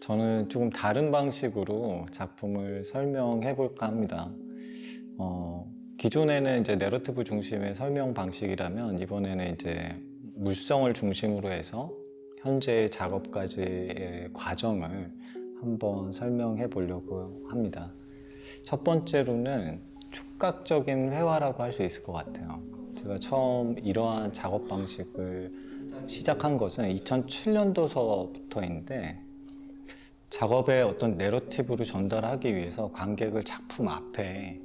저는 조금 다른 방식으로 작품을 설명해 볼까 합니다. 기존에는 이제 내러티브 중심의 설명 방식이라면 이번에는 이제 물성을 중심으로 해서 현재 작업까지의 과정을 한번 설명해 보려고 합니다. 첫 번째로는 촉각적인 회화라고 할 수 있을 것 같아요. 제가 처음 이러한 작업 방식을 시작한 것은 2007년도서부터인데 작업의 어떤 내러티브를 전달하기 위해서 관객을 작품 앞에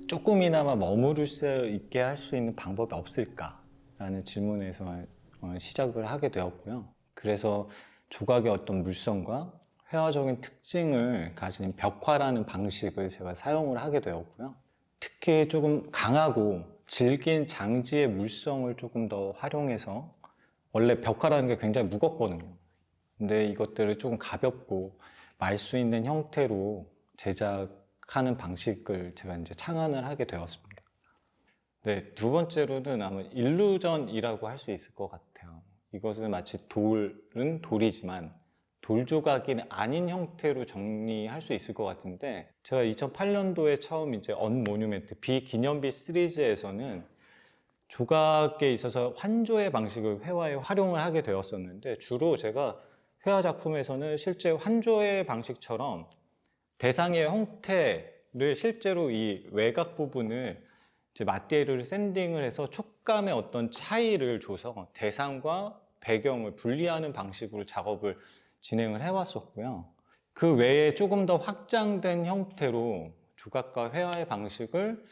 조금이나마 머무를 수 있게 할 수 있는 방법이 없을까라는 질문에서 시작을 하게 되었고요. 그래서 조각의 어떤 물성과 회화적인 특징을 가진 벽화라는 방식을 제가 사용을 하게 되었고요. 특히 조금 강하고 질긴 장지의 물성을 조금 더 활용해서, 원래 벽화라는 게 굉장히 무겁거든요. 근데 이것들을 조금 가볍고 말 수 있는 형태로 제작하는 방식을 제가 이제 창안을 하게 되었습니다. 네, 두 번째로는 아마 일루전이라고 할 수 있을 것 같아요. 이것은 마치 돌은 돌이지만 돌 조각이 아닌 형태로 정리할 수 있을 것 같은데, 제가 2008년도에 처음 이제 언모뉴멘트 비기념비 시리즈에서는 조각에 있어서 환조의 방식을 회화에 활용을 하게 되었었는데, 주로 제가 회화 작품에서는 실제 환조의 방식처럼 대상의 형태를 실제로 이 외곽 부분을 이제 마테리얼을 샌딩을 해서 촉감의 어떤 차이를 줘서 대상과 배경을 분리하는 방식으로 작업을 진행을 해왔었고요. 그 외에 조금 더 확장된 형태로 조각과 회화의 방식을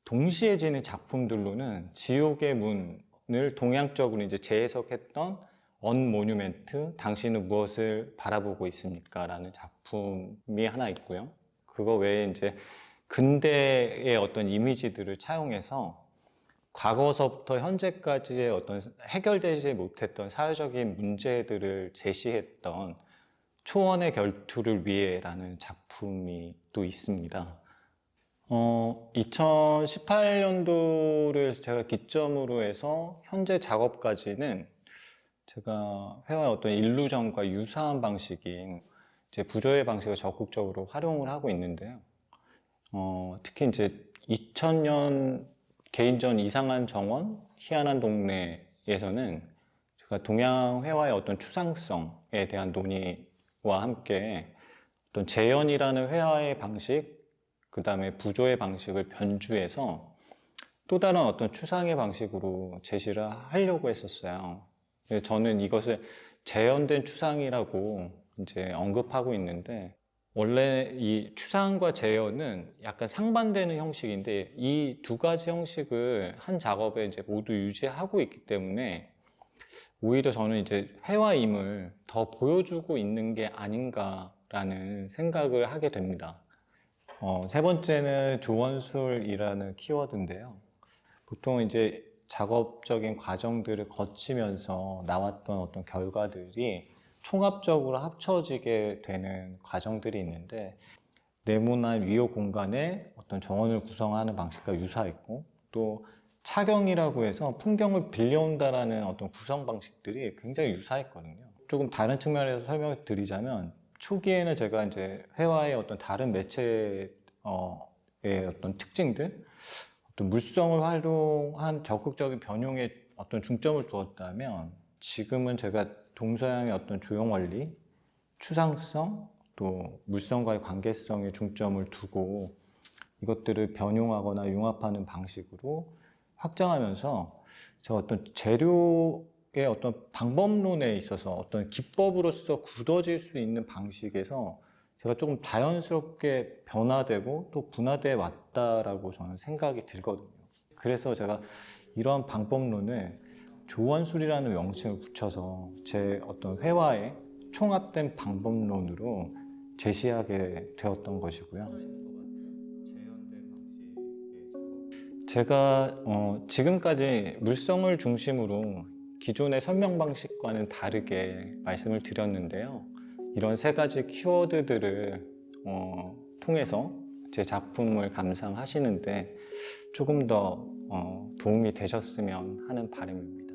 동시에 지닌 작품들로는 지옥의 문을 동양적으로 이제 재해석했던 언모뉴멘트, 당신은 무엇을 바라보고 있습니까? 라는 작품이 하나 있고요. 그거 외에 이제 근대의 어떤 이미지들을 차용해서 과거서부터 현재까지의 어떤 해결되지 못했던 사회적인 문제들을 제시했던 초원의 결투를 위해라는 작품이 또 있습니다. 2018년도를 제가 기점으로 해서 현재 작업까지는 제가 회화의 어떤 일루전과 유사한 방식인 이제 부조의 방식을 적극적으로 활용을 하고 있는데요. 특히 이제 2000년 개인전 이상한 정원, 희한한 동네에서는 제가 동양 회화의 어떤 추상성에 대한 논의와 함께 어떤 재현이라는 회화의 방식, 그 다음에 부조의 방식을 변주해서 또 다른 어떤 추상의 방식으로 제시를 하려고 했었어요. 그래서 저는 이것을 재현된 추상이라고 이제 언급하고 있는데, 원래 이 추상과 재현은 약간 상반되는 형식인데 이 두 가지 형식을 한 작업에 이제 모두 유지하고 있기 때문에 오히려 저는 이제 회화임을 더 보여주고 있는 게 아닌가라는 생각을 하게 됩니다. 세 번째는 조원술이라는 키워드인데요. 보통 이제 작업적인 과정들을 거치면서 나왔던 어떤 결과들이 총합적으로 합쳐지게 되는 과정들이 있는데, 네모난 위호 공간에 어떤 정원을 구성하는 방식과 유사했고, 또 차경이라고 해서 풍경을 빌려온다라는 어떤 구성 방식들이 굉장히 유사했거든요. 조금 다른 측면에서 설명을 드리자면, 초기에는 제가 이제 회화의 어떤 다른 매체의 어떤 특징들, 어떤 물성을 활용한 적극적인 변형에 어떤 중점을 두었다면, 지금은 제가 동서양의 어떤 조형 원리, 추상성, 또 물성과의 관계성에 중점을 두고 이것들을 변용하거나 융합하는 방식으로 확장하면서 제가 어떤 재료의 어떤 방법론에 있어서 어떤 기법으로서 굳어질 수 있는 방식에서 제가 조금 자연스럽게 변화되고 또 분화되어 왔다라고 저는 생각이 들거든요. 그래서 제가 이러한 방법론을 조원술이라는 명칭을 붙여서 제 어떤 회화의 총합된 방법론으로 제시하게 되었던 것이고요. 제가 지금까지 물성을 중심으로 기존의 설명 방식과는 다르게 말씀을 드렸는데요. 이런 세 가지 키워드들을 통해서 제 작품을 감상하시는데 조금 더 도움이 되셨으면 하는 바람입니다.